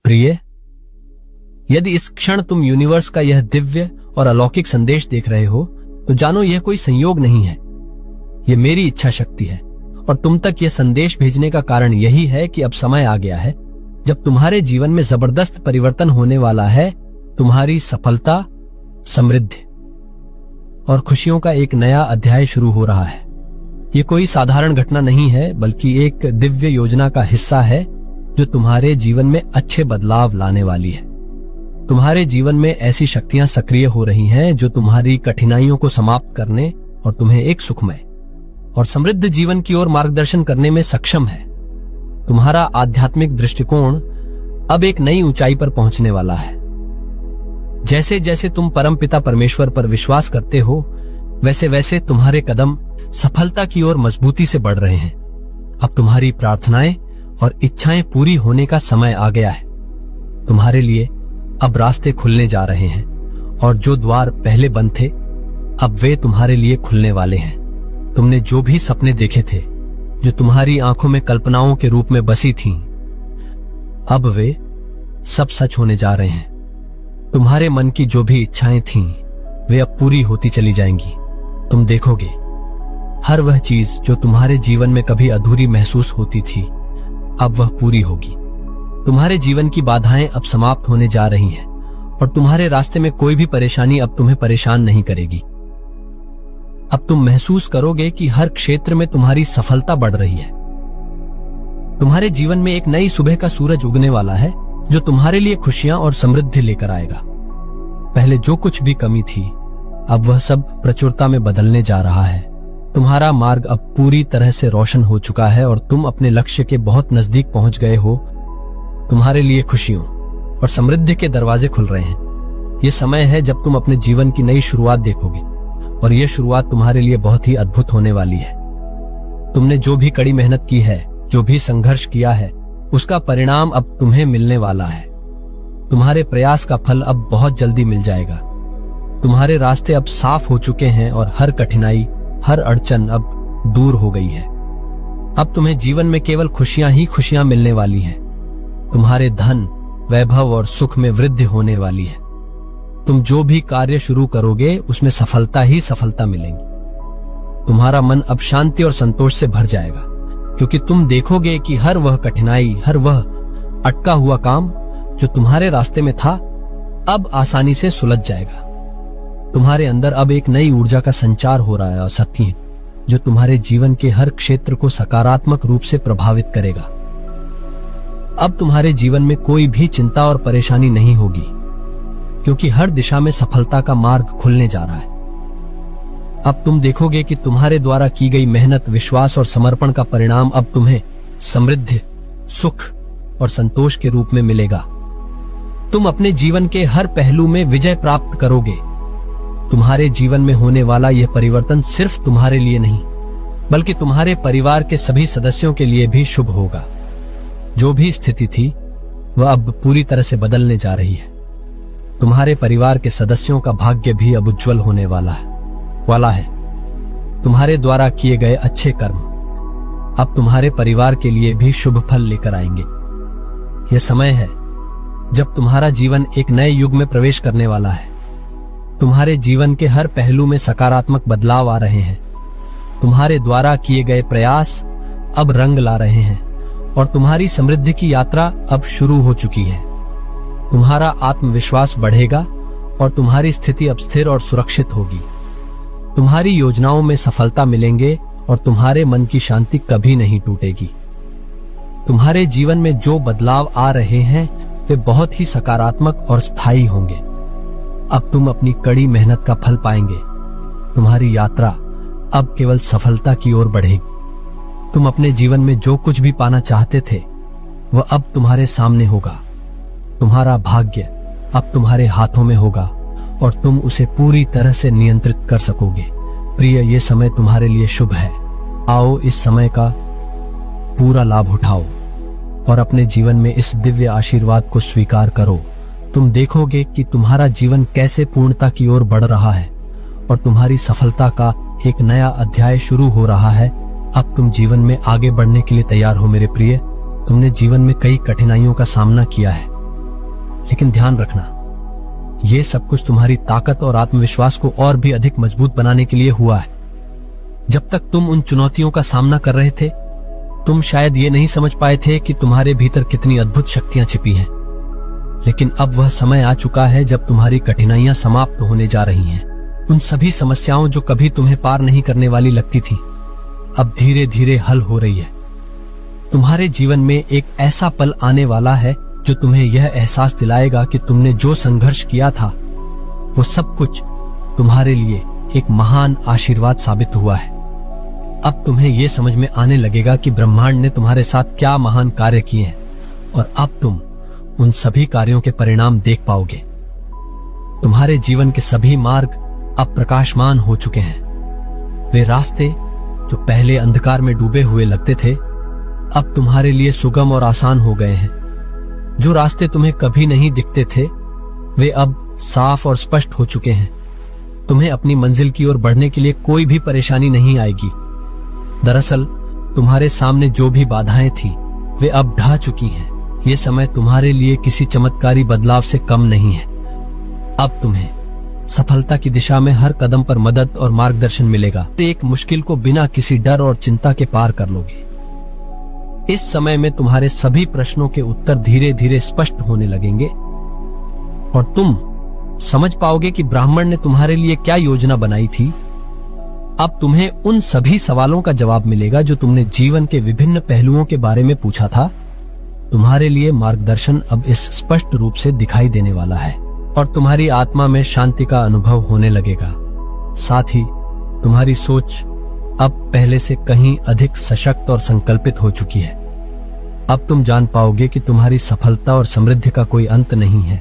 प्रिय, यदि इस क्षण तुम यूनिवर्स का यह दिव्य और अलौकिक संदेश देख रहे हो तो जानो यह कोई संयोग नहीं है, यह मेरी इच्छा शक्ति है। और तुम तक यह संदेश भेजने का कारण यही है कि अब समय आ गया है जब तुम्हारे जीवन में जबरदस्त परिवर्तन होने वाला है। तुम्हारी सफलता, समृद्धि और खुशियों का एक नया अध्याय शुरू हो रहा है। ये कोई साधारण घटना नहीं है, बल्कि एक दिव्य योजना का हिस्सा है जो तुम्हारे जीवन में अच्छे बदलाव लाने वाली है। तुम्हारे जीवन में ऐसी शक्तियां सक्रिय हो रही हैं जो तुम्हारी कठिनाइयों को समाप्त करने और तुम्हें एक सुखमय और समृद्ध जीवन की ओर मार्गदर्शन करने में सक्षम है। तुम्हारा आध्यात्मिक दृष्टिकोण अब एक नई ऊंचाई पर पहुंचने वाला है। जैसे जैसे तुम परमपिता परमेश्वर पर विश्वास करते हो, वैसे वैसे तुम्हारे कदम सफलता की ओर मजबूती से बढ़ रहे हैं। अब तुम्हारी प्रार्थनाएं और इच्छाएं पूरी होने का समय आ गया है। तुम्हारे लिए अब रास्ते खुलने जा रहे हैं और जो द्वार पहले बंद थे, अब वे तुम्हारे लिए खुलने वाले हैं। तुमने जो भी सपने देखे थे, जो तुम्हारी आंखों में कल्पनाओं के रूप में बसी थीं, अब वे सब सच होने जा रहे हैं। तुम्हारे मन की जो भी इच्छाएं थीं, वे अब पूरी होती चली जाएंगी। तुम देखोगे हर वह चीज जो तुम्हारे जीवन में कभी अधूरी महसूस होती थी, अब वह पूरी होगी। तुम्हारे जीवन की बाधाएं अब समाप्त होने जा रही हैं और तुम्हारे रास्ते में कोई भी परेशानी अब तुम्हें परेशान नहीं करेगी। अब तुम महसूस करोगे कि हर क्षेत्र में तुम्हारी सफलता बढ़ रही है। तुम्हारे जीवन में एक नई सुबह का सूरज उगने वाला है जो तुम्हारे लिए खुशियां और समृद्धि लेकर आएगा। पहले जो कुछ भी कमी थी, अब वह सब प्रचुरता में बदलने जा रहा है। तुम्हारा मार्ग अब पूरी तरह से रोशन हो चुका है और तुम अपने लक्ष्य के बहुत नजदीक पहुंच गए हो। तुम्हारे लिए खुशियों और समृद्धि के दरवाजे खुल रहे हैं। यह समय है जब तुम अपने जीवन की नई शुरुआत देखोगे और यह शुरुआत तुम्हारे लिए बहुत ही अद्भुत होने वाली है। तुमने जो भी कड़ी मेहनत की है, जो भी संघर्ष किया है, उसका परिणाम अब तुम्हें मिलने वाला है। तुम्हारे प्रयास का फल अब बहुत जल्दी मिल जाएगा। तुम्हारे रास्ते अब साफ हो चुके हैं और हर कठिनाई, हर अड़चन अब दूर हो गई है। अब तुम्हें जीवन में केवल खुशियां ही खुशियां मिलने वाली हैं। तुम्हारे धन, वैभव और सुख में वृद्धि होने वाली है। तुम जो भी कार्य शुरू करोगे उसमें सफलता ही सफलता मिलेंगी। तुम्हारा मन अब शांति और संतोष से भर जाएगा, क्योंकि तुम देखोगे कि हर वह कठिनाई, हर वह अटका हुआ काम जो तुम्हारे रास्ते में था, अब आसानी से सुलझ जाएगा। तुम्हारे अंदर अब एक नई ऊर्जा का संचार हो रहा है और शक्ति है जो तुम्हारे जीवन के हर क्षेत्र को सकारात्मक रूप से प्रभावित करेगा। अब तुम्हारे जीवन में कोई भी चिंता और परेशानी नहीं होगी, क्योंकि हर दिशा में सफलता का मार्ग खुलने जा रहा है। अब तुम देखोगे कि तुम्हारे द्वारा की गई मेहनत, विश्वास और समर्पण का परिणाम अब तुम्हें समृद्धि, सुख और संतोष के रूप में मिलेगा। तुम अपने जीवन के हर पहलू में विजय प्राप्त करोगे। तुम्हारे जीवन में होने वाला यह परिवर्तन सिर्फ तुम्हारे लिए नहीं, बल्कि तुम्हारे परिवार के सभी सदस्यों के लिए भी शुभ होगा। जो भी स्थिति थी, वह अब पूरी तरह से बदलने जा रही है। तुम्हारे परिवार के सदस्यों का भाग्य भी अब उज्जवल होने वाला है। तुम्हारे द्वारा किए गए अच्छे कर्म अब तुम्हारे परिवार के लिए भी शुभ फल लेकर आएंगे। यह समय है जब तुम्हारा जीवन एक नए युग में प्रवेश करने वाला है। तुम्हारे जीवन के हर पहलू में सकारात्मक बदलाव आ रहे हैं। तुम्हारे द्वारा किए गए प्रयास अब रंग ला रहे हैं और तुम्हारी समृद्धि की यात्रा अब शुरू हो चुकी है। तुम्हारा आत्मविश्वास बढ़ेगा और तुम्हारी स्थिति अब स्थिर और सुरक्षित होगी। तुम्हारी योजनाओं में सफलता मिलेंगे और तुम्हारे मन की शांति कभी नहीं टूटेगी। तुम्हारे जीवन में जो बदलाव आ रहे हैं वे बहुत ही सकारात्मक और स्थायी होंगे। अब तुम अपनी कड़ी मेहनत का फल पाएंगे। तुम्हारी यात्रा अब केवल सफलता की ओर बढ़ेगी। तुम अपने जीवन में जो कुछ भी पाना चाहते थे, वह अब तुम्हारे सामने होगा। तुम्हारा भाग्य अब तुम्हारे हाथों में होगा और तुम उसे पूरी तरह से नियंत्रित कर सकोगे। प्रिय, ये समय तुम्हारे लिए शुभ है। आओ इस समय का पूरा लाभ उठाओ और अपने जीवन में इस दिव्य आशीर्वाद को स्वीकार करो। तुम देखोगे कि तुम्हारा जीवन कैसे पूर्णता की ओर बढ़ रहा है और तुम्हारी सफलता का एक नया अध्याय शुरू हो रहा है। अब तुम जीवन में आगे बढ़ने के लिए तैयार हो मेरे प्रिय। तुमने जीवन में कई कठिनाइयों का सामना किया है, लेकिन ध्यान रखना, ये सब कुछ तुम्हारी ताकत और आत्मविश्वास को और भी अधिक मजबूत बनाने के लिए हुआ है। जब तक तुम उन चुनौतियों का सामना कर रहे थे, तुम शायद ये नहीं समझ पाए थे कि तुम्हारे भीतर कितनी अद्भुत शक्तियां छिपी हैं। लेकिन अब वह समय आ चुका है जब तुम्हारी कठिनाइयां समाप्त होने जा रही हैं। उन सभी समस्याओं जो कभी तुम्हें पार नहीं करने वाली लगती थी, अब धीरे धीरे हल हो रही है। तुम्हारे जीवन में एक ऐसा पल आने वाला है जो तुम्हें यह एहसास दिलाएगा कि तुमने जो संघर्ष किया था, वो सब कुछ तुम्हारे लिए एक महान आशीर्वाद साबित हुआ है। अब तुम्हें यह समझ में आने लगेगा कि ब्रह्मांड ने तुम्हारे साथ क्या महान कार्य किए हैं, और अब तुम उन सभी कार्यों के परिणाम देख पाओगे। तुम्हारे जीवन के सभी मार्ग अब प्रकाशमान हो चुके हैं। वे रास्ते जो पहले अंधकार में डूबे हुए लगते थे, अब तुम्हारे लिए सुगम और आसान हो गए हैं। जो रास्ते तुम्हें कभी नहीं दिखते थे, वे अब साफ और स्पष्ट हो चुके हैं। तुम्हें अपनी मंजिल की ओर बढ़ने के लिए कोई भी परेशानी नहीं आएगी। दरअसल तुम्हारे सामने जो भी बाधाएं थी, वे अब ढह चुकी हैं। ये समय तुम्हारे लिए किसी चमत्कारी बदलाव से कम नहीं है। अब तुम्हें सफलता की दिशा में हर कदम पर मदद और मार्गदर्शन मिलेगा। एक मुश्किल को बिना किसी डर और चिंता के पार कर लोगे। इस समय में तुम्हारे सभी प्रश्नों के उत्तर धीरे धीरे स्पष्ट होने लगेंगे और तुम समझ पाओगे कि ब्राह्मण ने तुम्हारे लिए क्या योजना बनाई थी। अब तुम्हें उन सभी सवालों का जवाब मिलेगा जो तुमने जीवन के विभिन्न पहलुओं के बारे में पूछा था। तुम्हारे लिए मार्गदर्शन अब इस स्पष्ट रूप से दिखाई देने वाला है और तुम्हारी आत्मा में शांति का अनुभव होने लगेगा। साथ ही तुम्हारी सोच अब पहले से कहीं अधिक सशक्त और संकल्पित हो चुकी है। अब तुम जान पाओगे कि तुम्हारी सफलता और समृद्धि का कोई अंत नहीं है।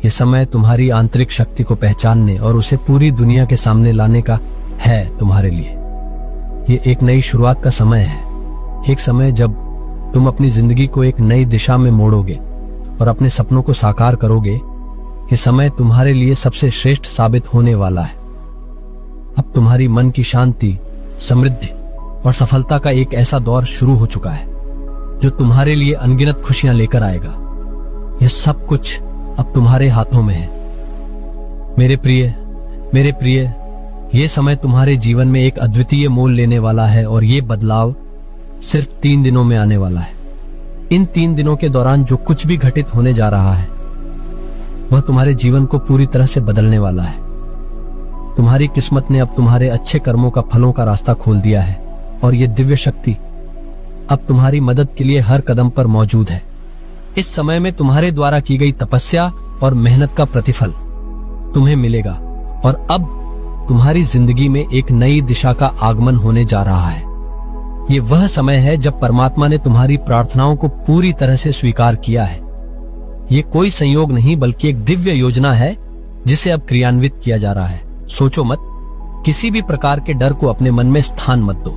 यह समय तुम्हारी आंतरिक शक्ति को पहचानने और उसे पूरी दुनिया के सामने लाने का है तुम्हारे लिए। ये एक नई शुरुआत का समय है, एक समय जब तुम अपनी जिंदगी को एक नई दिशा में मोड़ोगे और अपने सपनों को साकार करोगे। ये समय तुम्हारे लिए सबसे श्रेष्ठ साबित होने वाला है। अब तुम्हारी मन की शांति, समृद्धि और सफलता का एक ऐसा दौर शुरू हो चुका है जो तुम्हारे लिए अनगिनत खुशियां लेकर आएगा। यह सब कुछ अब तुम्हारे हाथों में है। मेरे प्रिय, यह समय तुम्हारे जीवन में एक अद्वितीय मोल लेने वाला है और यह बदलाव सिर्फ 3 दिनों में आने वाला है। इन 3 दिनों के दौरान जो कुछ भी घटित होने जा रहा है, वह तुम्हारे जीवन को पूरी तरह से बदलने वाला है। तुम्हारी किस्मत ने अब तुम्हारे अच्छे कर्मों का फलों का रास्ता खोल दिया है और यह दिव्य शक्ति अब तुम्हारी मदद के लिए हर कदम पर मौजूद है। इस समय में तुम्हारे द्वारा की गई तपस्या और मेहनत का प्रतिफल तुम्हें मिलेगा और अब तुम्हारी जिंदगी में एक नई दिशा का आगमन होने जा रहा है। ये वह समय है जब परमात्मा ने तुम्हारी प्रार्थनाओं को पूरी तरह से स्वीकार किया है। ये कोई संयोग नहीं बल्कि एक दिव्य योजना है जिसे अब क्रियान्वित किया जा रहा है। सोचो मत, किसी भी प्रकार के डर को अपने मन में स्थान मत दो,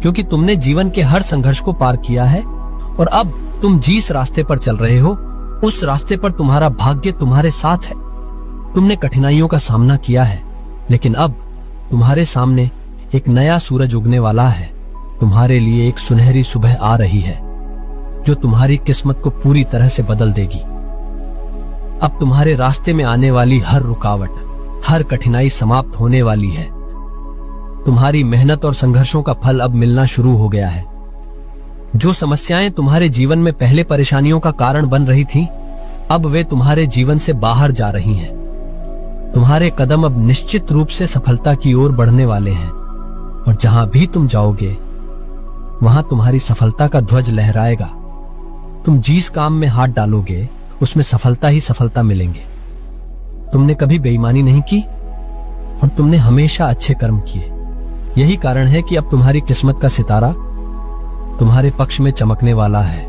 क्योंकि तुमने जीवन के हर संघर्ष को पार किया है और अब तुम जिस रास्ते पर चल रहे हो, उस रास्ते पर तुम्हारा भाग्य तुम्हारे साथ है। तुमने कठिनाइयों का सामना किया है, लेकिन अब तुम्हारे सामने एक नया सूरज उगने वाला है। तुम्हारे लिए एक सुनहरी सुबह आ रही है जो तुम्हारी किस्मत को पूरी तरह से बदल देगी। अब तुम्हारे रास्ते में आने वाली हर रुकावट, हर कठिनाई समाप्त होने वाली है। तुम्हारी मेहनत और संघर्षों का फल अब मिलना शुरू हो गया है। जो समस्याएं तुम्हारे जीवन में पहले परेशानियों का कारण बन रही थीं, अब वे तुम्हारे जीवन से बाहर जा रही हैं। तुम्हारे कदम अब निश्चित रूप से सफलता की ओर बढ़ने वाले हैं और जहां भी तुम जाओगे, वहां तुम्हारी सफलता का ध्वज लहराएगा। तुम जिस काम में हाथ डालोगे, उसमें सफलता ही सफलता मिलेंगे। तुमने कभी बेईमानी नहीं की और तुमने हमेशा अच्छे कर्म किए। यही कारण है कि अब तुम्हारी किस्मत का सितारा तुम्हारे पक्ष में चमकने वाला है।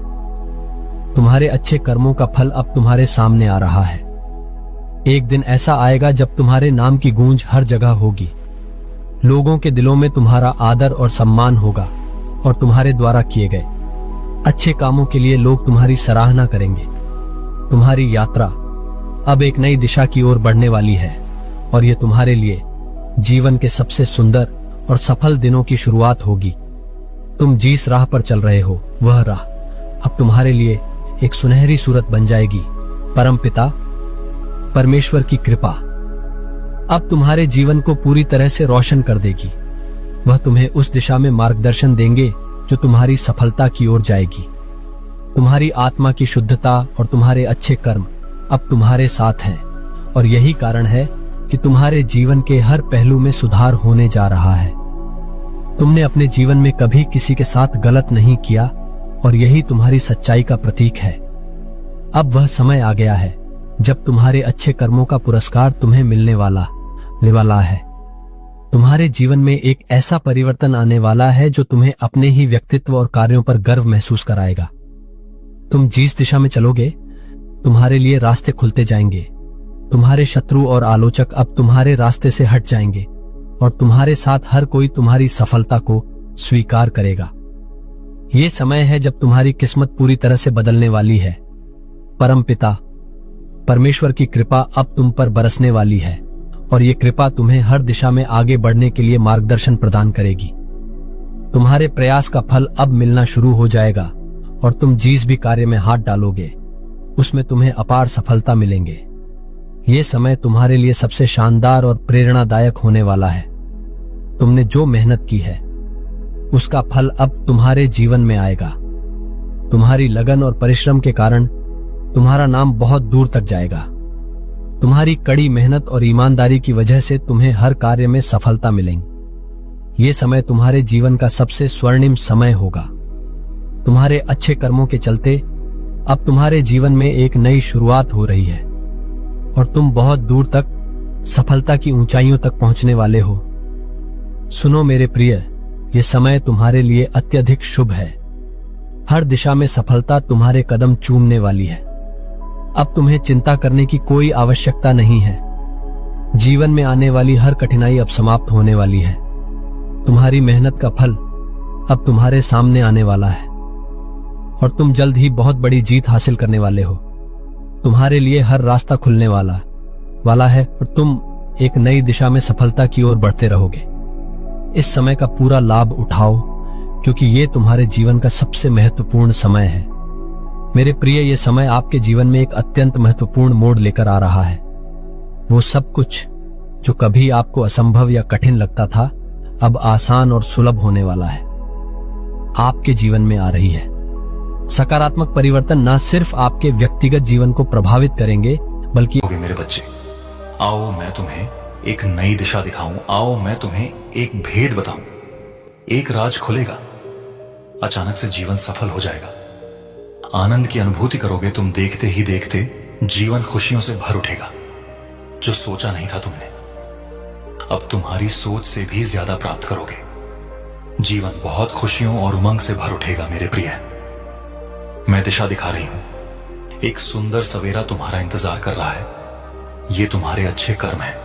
तुम्हारे अच्छे कर्मों का फल अब तुम्हारे सामने आ रहा है। एक दिन ऐसा आएगा जब तुम्हारे नाम की गूंज हर जगह होगी। लोगों के दिलों में तुम्हारा आदर और सम्मान होगा और तुम्हारे द्वारा किए गए अच्छे कामों के लिए लोग तुम्हारी सराहना करेंगे। तुम्हारी यात्रा अब एक नई दिशा की ओर बढ़ने वाली है और यह तुम्हारे लिए जीवन के सबसे सुंदर और सफल दिनों की शुरुआत होगी। तुम जिस राह पर चल रहे हो, वह राह अब तुम्हारे लिए एक सुनहरी सूरत बन जाएगी परमपिता परमेश्वर की कृपा अब तुम्हारे जीवन को पूरी तरह से रोशन कर देगी। वह तुम्हें उस दिशा में मार्गदर्शन देंगे जो तुम्हारी सफलता की ओर जाएगी। तुम्हारी आत्मा की शुद्धता और तुम्हारे अच्छे कर्म अब तुम्हारे साथ हैं और यही कारण है कि तुम्हारे जीवन के हर पहलू में सुधार होने जा रहा है। तुमने अपने जीवन में कभी किसी के साथ गलत नहीं किया और यही तुम्हारी सच्चाई का प्रतीक है। अब वह समय आ गया है जब तुम्हारे अच्छे कर्मों का पुरस्कार तुम्हें मिलने वाला है। तुम्हारे जीवन में एक ऐसा परिवर्तन आने वाला है जो तुम्हें अपने ही व्यक्तित्व और कार्यों पर गर्व महसूस कराएगा। तुम जिस दिशा में चलोगे तुम्हारे लिए रास्ते खुलते जाएंगे। तुम्हारे शत्रु और आलोचक अब तुम्हारे रास्ते से हट जाएंगे और तुम्हारे साथ हर कोई तुम्हारी सफलता को स्वीकार करेगा। ये समय है जब तुम्हारी किस्मत पूरी तरह से बदलने वाली है। परमपिता परमेश्वर की कृपा अब तुम पर बरसने वाली है और ये कृपा तुम्हें हर दिशा में आगे बढ़ने के लिए मार्गदर्शन प्रदान करेगी। तुम्हारे प्रयास का फल अब मिलना शुरू हो जाएगा और तुम जिस भी कार्य में हाथ डालोगे उसमें तुम्हें अपार सफलता मिलेंगे। ये समय तुम्हारे लिए सबसे शानदार और प्रेरणादायक होने वाला है। तुमने जो मेहनत की है उसका फल अब तुम्हारे जीवन में आएगा। तुम्हारी लगन और परिश्रम के कारण तुम्हारा नाम बहुत दूर तक जाएगा। तुम्हारी कड़ी मेहनत और ईमानदारी की वजह से तुम्हें हर कार्य में सफलता मिलेगी। ये समय तुम्हारे जीवन का सबसे स्वर्णिम समय होगा। तुम्हारे अच्छे कर्मों के चलते अब तुम्हारे जीवन में एक नई शुरुआत हो रही है और तुम बहुत दूर तक सफलता की ऊंचाइयों तक पहुंचने वाले हो। सुनो मेरे प्रिय, ये समय तुम्हारे लिए अत्यधिक शुभ है। हर दिशा में सफलता तुम्हारे कदम चूमने वाली है। अब तुम्हें चिंता करने की कोई आवश्यकता नहीं है। जीवन में आने वाली हर कठिनाई अब समाप्त होने वाली है। तुम्हारी मेहनत का फल अब तुम्हारे सामने आने वाला है और तुम जल्द ही बहुत बड़ी जीत हासिल करने वाले हो। तुम्हारे लिए हर रास्ता खुलने वाला है और तुम एक नई दिशा में सफलता की ओर बढ़ते रहोगे। इस समय का पूरा लाभ उठाओ क्योंकि ये तुम्हारे जीवन का सबसे महत्वपूर्ण समय है। मेरे प्रिय, ये समय आपके जीवन में एक अत्यंत महत्वपूर्ण मोड़ लेकर आ रहा है। वो सब कुछ जो कभी आपको असंभव या कठिन लगता था अब आसान और सुलभ होने वाला है। आपके जीवन में आ रही है सकारात्मक परिवर्तन न सिर्फ आपके व्यक्तिगत जीवन को प्रभावित करेंगे बल्कि मेरे बच्चे, आओ मैं तुम्हें एक नई दिशा दिखाऊं। आओ मैं तुम्हें एक भेद बताऊं। एक राज खुलेगा। अचानक से जीवन सफल हो जाएगा। आनंद की अनुभूति करोगे तुम। देखते ही देखते जीवन खुशियों से भर उठेगा। जो सोचा नहीं था तुमने, अब तुम्हारी सोच से भी ज्यादा प्राप्त करोगे। जीवन बहुत खुशियों और उमंग से भर उठेगा मेरे प्रिय। मैं दिशा दिखा रही हूं। एक सुंदर सवेरा तुम्हारा इंतजार कर रहा है। ये तुम्हारे अच्छे कर्म हैं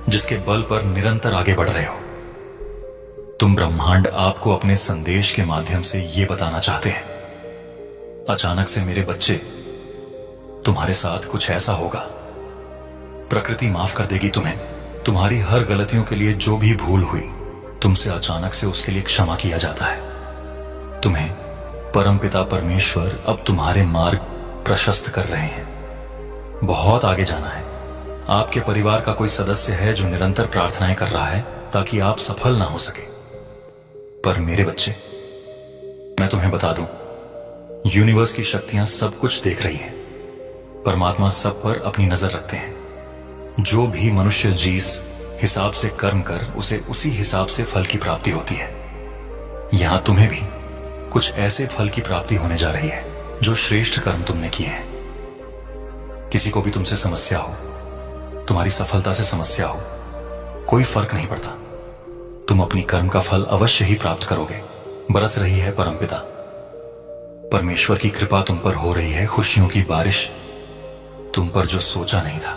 जिसके बल पर निरंतर आगे बढ़ रहे हो तुम। ब्रह्मांड आपको अपने संदेश के माध्यम से ये बताना चाहते हैं। अचानक से मेरे बच्चे, तुम्हारे साथ कुछ ऐसा होगा। प्रकृति माफ कर देगी तुम्हें। तुम्हारी हर गलतियों के लिए जो भी भूल हुई तुमसे अचानक से उसके लिए क्षमा किया जाता है। तुम्हें परमपिता परमेश्वर अब तुम्हारे मार्ग प्रशस्त कर रहे हैं। बहुत आगे जाना है। आपके परिवार का कोई सदस्य है जो निरंतर प्रार्थनाएं कर रहा है ताकि आप सफल ना हो सके। पर मेरे बच्चे, मैं तुम्हें बता दूं, यूनिवर्स की शक्तियां सब कुछ देख रही हैं। परमात्मा सब पर अपनी नजर रखते हैं। जो भी मनुष्य जिस हिसाब से कर्म कर उसे उसी हिसाब से फल की प्राप्ति होती है। यहां तुम्हें भी कुछ ऐसे फल की प्राप्ति होने जा रही है जो श्रेष्ठ कर्म तुमने किए हैं। किसी को भी तुमसे समस्या हो, तुम्हारी सफलता से समस्या हो, कोई फर्क नहीं पड़ता। तुम अपनी कर्म का फल अवश्य ही प्राप्त करोगे। बरस रही है परमपिता परमेश्वर की कृपा तुम पर हो रही है। खुशियों की बारिश तुम पर जो सोचा नहीं था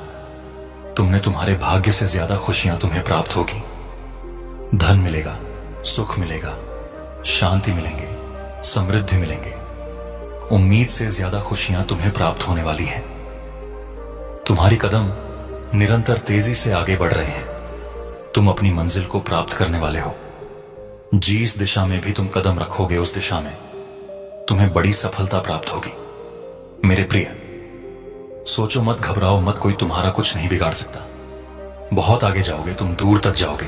तुमने, तुम्हारे भाग्य से ज्यादा खुशियां तुम्हें प्राप्त होगी। धन मिलेगा, सुख मिलेगा, शांति मिलेंगे, समृद्धि मिलेंगे। उम्मीद से ज्यादा खुशियां तुम्हें प्राप्त होने वाली हैं। तुम्हारी कदम निरंतर तेजी से आगे बढ़ रहे हैं। तुम अपनी मंजिल को प्राप्त करने वाले हो। जिस दिशा में भी तुम कदम रखोगे उस दिशा में तुम्हें बड़ी सफलता प्राप्त होगी। मेरे प्रिय, सोचो मत, घबराओ मत, कोई तुम्हारा कुछ नहीं बिगाड़ सकता। बहुत आगे जाओगे, तुम दूर तक जाओगे,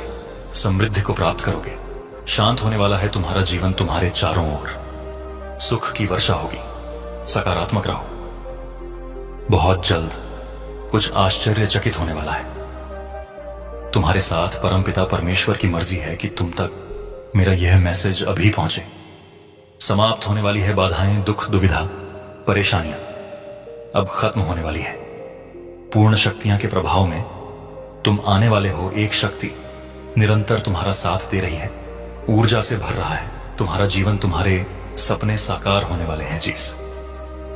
समृद्धि को प्राप्त करोगे। शांत होने वाला है तुम्हारा जीवन, तुम्हारे चारों ओर सुख की वर्षा होगी। सकारात्मक रहो। बहुत जल्द कुछ आश्चर्यचकित होने वाला है। तुम्हारे साथ परमपिता परमेश्वर की मर्जी है कि तुम तक मेरा यह मैसेज अभी पहुंचे। समाप्त होने वाली है बाधाएं, दुख, दुविधा, परेशानियां अब खत्म होने वाली है। पूर्ण शक्तियां के प्रभाव में तुम आने वाले हो। एक शक्ति निरंतर तुम्हारा साथ दे रही है, ऊर्जा से भर रहा है तुम्हारा जीवन। तुम्हारे सपने साकार होने वाले हैं।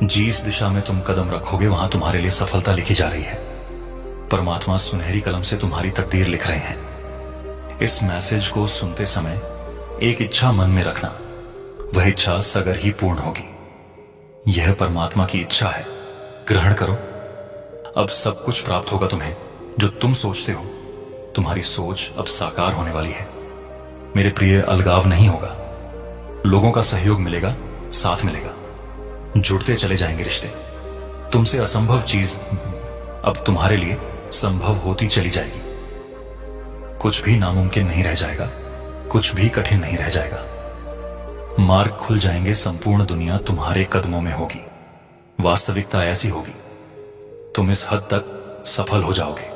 जिस दिशा में तुम कदम रखोगे वहां तुम्हारे लिए सफलता लिखी जा रही है। परमात्मा सुनहरी कलम से तुम्हारी तकदीर लिख रहे हैं। इस मैसेज को सुनते समय एक इच्छा मन में रखना, वह इच्छा सगर ही पूर्ण होगी। यह परमात्मा की इच्छा है, ग्रहण करो। अब सब कुछ प्राप्त होगा तुम्हें जो तुम सोचते हो। तुम्हारी सोच अब साकार होने वाली है। मेरे प्रिय, अलगाव नहीं होगा। लोगों का सहयोग मिलेगा, साथ मिलेगा, जुड़ते चले जाएंगे रिश्ते। तुमसे असंभव चीज अब तुम्हारे लिए संभव होती चली जाएगी। कुछ भी नामुमकिन नहीं रह जाएगा, कुछ भी कठिन नहीं रह जाएगा। मार्ग खुल जाएंगे, संपूर्ण दुनिया तुम्हारे कदमों में होगी। वास्तविकता ऐसी होगी, तुम इस हद तक सफल हो जाओगे।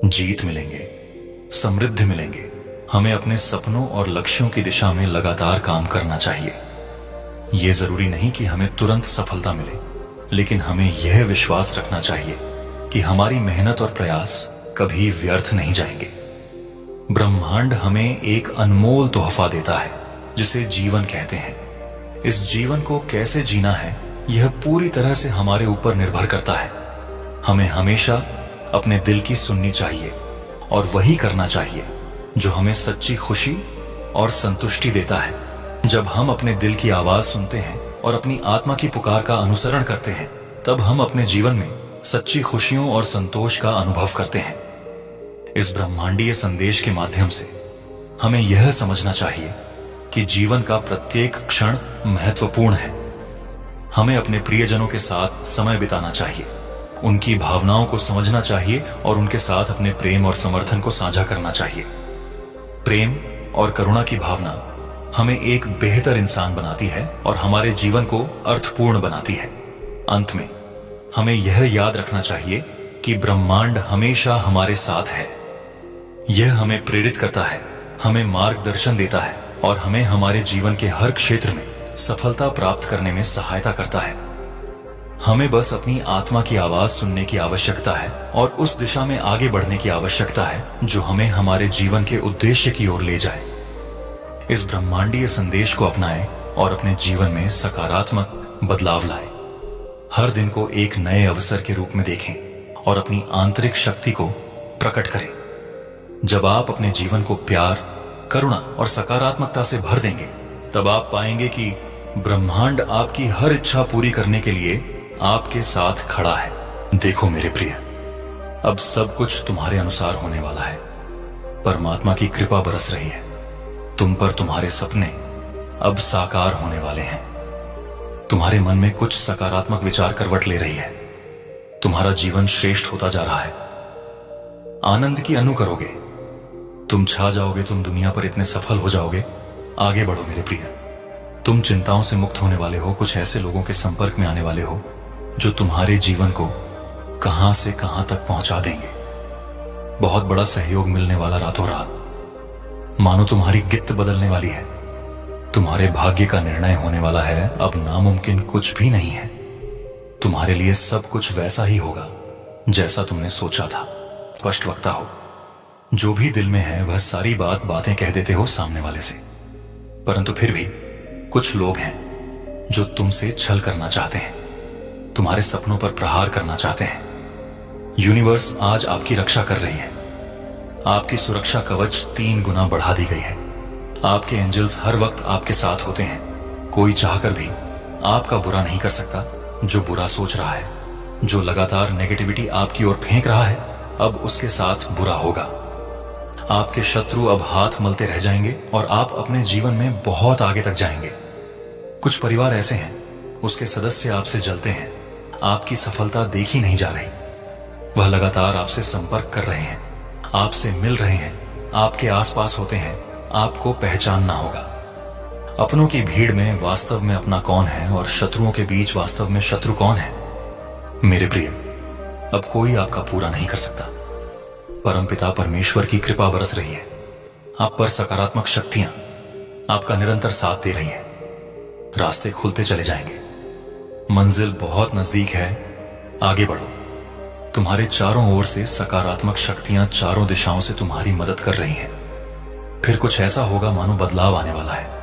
जीत मिलेंगे, समृद्धि मिलेंगे। हमें अपने सपनों और लक्ष्यों की दिशा में लगातार काम करना चाहिए। यह जरूरी नहीं कि हमें तुरंत सफलता मिले, लेकिन हमें यह विश्वास रखना चाहिए कि हमारी मेहनत और प्रयास कभी व्यर्थ नहीं जाएंगे। ब्रह्मांड हमें एक अनमोल तोहफा देता है जिसे जीवन कहते हैं। इस जीवन को कैसे जीना है यह पूरी तरह से हमारे ऊपर निर्भर करता है। हमें हमेशा अपने दिल की सुननी चाहिए और वही करना चाहिए जो हमें सच्ची खुशी और संतुष्टि देता है। जब हम अपने दिल की आवाज सुनते हैं और अपनी आत्मा की पुकार का अनुसरण करते हैं, तब हम अपने जीवन में सच्ची खुशियों और संतोष का अनुभव करते हैं। इस ब्रह्मांडीय संदेश के माध्यम से हमें यह समझना चाहिए कि जीवन का प्रत्येक क्षण महत्वपूर्ण है। हमें अपने प्रियजनों के साथ समय बिताना चाहिए, उनकी भावनाओं को समझना चाहिए और उनके साथ अपने प्रेम और समर्थन को साझा करना चाहिए। प्रेम और करुणा की भावना हमें एक बेहतर इंसान बनाती है और हमारे जीवन को अर्थपूर्ण बनाती है। अंत में हमें यह याद रखना चाहिए कि ब्रह्मांड हमेशा हमारे साथ है। यह हमें प्रेरित करता है, हमें मार्गदर्शन देता है और हमें हमारे जीवन के हर क्षेत्र में सफलता प्राप्त करने में सहायता करता है। हमें बस अपनी आत्मा की आवाज सुनने की आवश्यकता है और उस दिशा में आगे बढ़ने की आवश्यकता है जो हमें हमारे जीवन के उद्देश्य की ओर ले जाए। इस ब्रह्मांडीय संदेश को अपनाएं और अपने जीवन में सकारात्मक बदलाव लाएं। हर दिन को एक नए अवसर के रूप में देखें और अपनी आंतरिक शक्ति को प्रकट करें। जब आप अपने जीवन को प्यार, करुणा और सकारात्मकता से भर देंगे, तब आप पाएंगे कि ब्रह्मांड आपकी हर इच्छा पूरी करने के लिए आपके साथ खड़ा है। देखो मेरे प्रिय, अब सब कुछ तुम्हारे अनुसार होने वाला है। परमात्मा की कृपा बरस रही है तुम पर। तुम्हारे सपने अब साकार होने वाले हैं। तुम्हारे मन में कुछ सकारात्मक विचार करवट ले रही है। तुम्हारा जीवन श्रेष्ठ होता जा रहा है। आनंद की अनु करोगे, तुम छा जाओगे, तुम दुनिया पर इतने सफल हो जाओगे। आगे बढ़ो मेरे प्रिय, तुम चिंताओं से मुक्त होने वाले हो। कुछ ऐसे लोगों के संपर्क में आने वाले हो जो तुम्हारे जीवन को कहां से कहां तक पहुंचा देंगे। बहुत बड़ा सहयोग मिलने वाला रातों रात। मानो तुम्हारी गित्त बदलने वाली है। तुम्हारे भाग्य का निर्णय होने वाला है। अब नामुमकिन कुछ भी नहीं है। तुम्हारे लिए सब कुछ वैसा ही होगा जैसा तुमने सोचा था। स्पष्ट वक्ता हो, जो भी दिल में है वह सारी बातें कह देते हो सामने वाले से। परंतु फिर भी कुछ लोग हैं जो तुमसे छल करना चाहते हैं, तुम्हारे सपनों पर प्रहार करना चाहते हैं। यूनिवर्स आज आपकी रक्षा कर रही है। आपकी सुरक्षा कवच 3 गुना बढ़ा दी गई है। आपके एंजल्स हर वक्त आपके साथ होते हैं। कोई चाहकर भी आपका बुरा नहीं कर सकता। जो बुरा सोच रहा है, जो लगातार नेगेटिविटी आपकी ओर फेंक रहा है, अब उसके साथ बुरा होगा। आपके शत्रु अब हाथ मलते रह जाएंगे और आप अपने जीवन में बहुत आगे तक जाएंगे। कुछ परिवार ऐसे हैं, उसके सदस्य आपसे जलते हैं, आपकी सफलता देखी नहीं जा रही। वह लगातार आपसे संपर्क कर रहे हैं, आपसे मिल रहे हैं, आपके आसपास होते हैं। आपको पहचानना होगा। अपनों की भीड़ में वास्तव में अपना कौन है और शत्रुओं के बीच वास्तव में शत्रु कौन है। मेरे प्रिय, अब कोई आपका पूरा नहीं कर सकता। परमपिता परमेश्वर की कृपा बरस रही है। आप पर सकारात्मक शक्तियां आपका निरंतर साथ दे रही हैं। रास्ते खुलते चले जाएंगे। मंजिल बहुत नजदीक है। आगे बढ़ो। तुम्हारे चारों ओर से सकारात्मक शक्तियां चारों दिशाओं से तुम्हारी मदद कर रही हैं। फिर कुछ ऐसा होगा मानो बदलाव आने वाला है।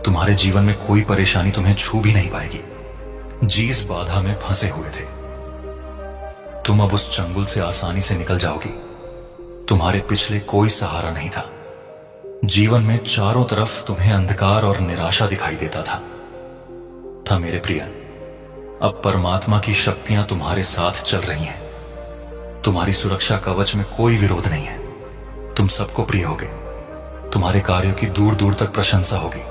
तुम्हारे जीवन में कोई परेशानी तुम्हें छू भी नहीं पाएगी। जिस बाधा में फंसे हुए थे, तुम अब उस चंगुल से आसानी से निकल जाओगी। तुम्हारे पिछले कोई सहारा नहीं था। जीवन में चारों तरफ तुम्हें अंधकार और निराशा दिखाई देता था मेरे प्रिय। अब परमात्मा की शक्तियां तुम्हारे साथ चल रही हैं। तुम्हारी सुरक्षा कवच में कोई विरोध नहीं है। तुम सबको प्रिय होगे। तुम्हारे कार्यों की दूर दूर तक प्रशंसा होगी,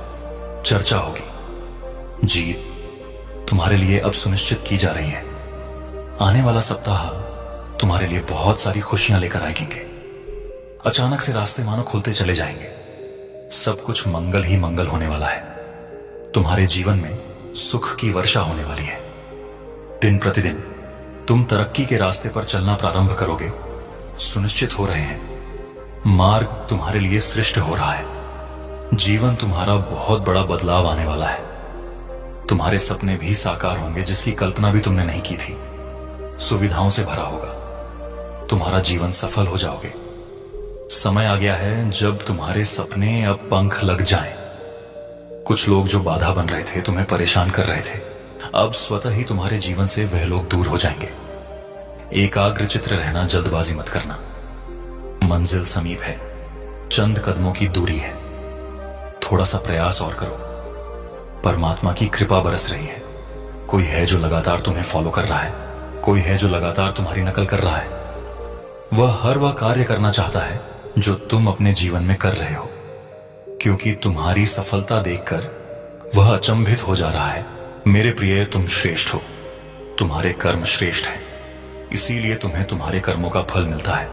चर्चा होगी। जीत तुम्हारे लिए अब सुनिश्चित की जा रही है। आने वाला सप्ताह तुम्हारे लिए बहुत सारी खुशियां लेकर आएंगे। अचानक से रास्ते मानो खुलते चले जाएंगे। सब कुछ मंगल ही मंगल होने वाला है। तुम्हारे जीवन में सुख की वर्षा होने वाली है। दिन प्रतिदिन तुम तरक्की के रास्ते पर चलना प्रारंभ करोगे। सुनिश्चित हो रहे हैं। मार्ग तुम्हारे लिए सृष्ट हो रहा है। जीवन तुम्हारा बहुत बड़ा बदलाव आने वाला है। तुम्हारे सपने भी साकार होंगे जिसकी कल्पना भी तुमने नहीं की थी। सुविधाओं से भरा होगा। तुम्हारा जीवन सफल हो जाओगे। समय आ गया है जब तुम्हारे सपने अब पंख लग जाएं। कुछ लोग जो बाधा बन रहे थे, तुम्हें परेशान कर रहे थे, अब स्वतः ही तुम्हारे जीवन से वह लोग दूर हो जाएंगे। एकाग्र चित्र रहना, जल्दबाजी मत करना। मंजिल समीप है। चंद कदमों की दूरी है। थोड़ा सा प्रयास और करो। परमात्मा की कृपा बरस रही है। कोई है जो लगातार तुम्हें फॉलो कर रहा है। कोई है जो लगातार तुम्हारी नकल कर रहा है। वह कार्य करना चाहता है जो तुम अपने जीवन में कर रहे हो, क्योंकि तुम्हारी सफलता देखकर वह अचंभित हो जा रहा है। मेरे प्रिय, तुम श्रेष्ठ हो। तुम्हारे कर्म श्रेष्ठ हैं, इसीलिए तुम्हें तुम्हारे कर्मों का फल मिलता है।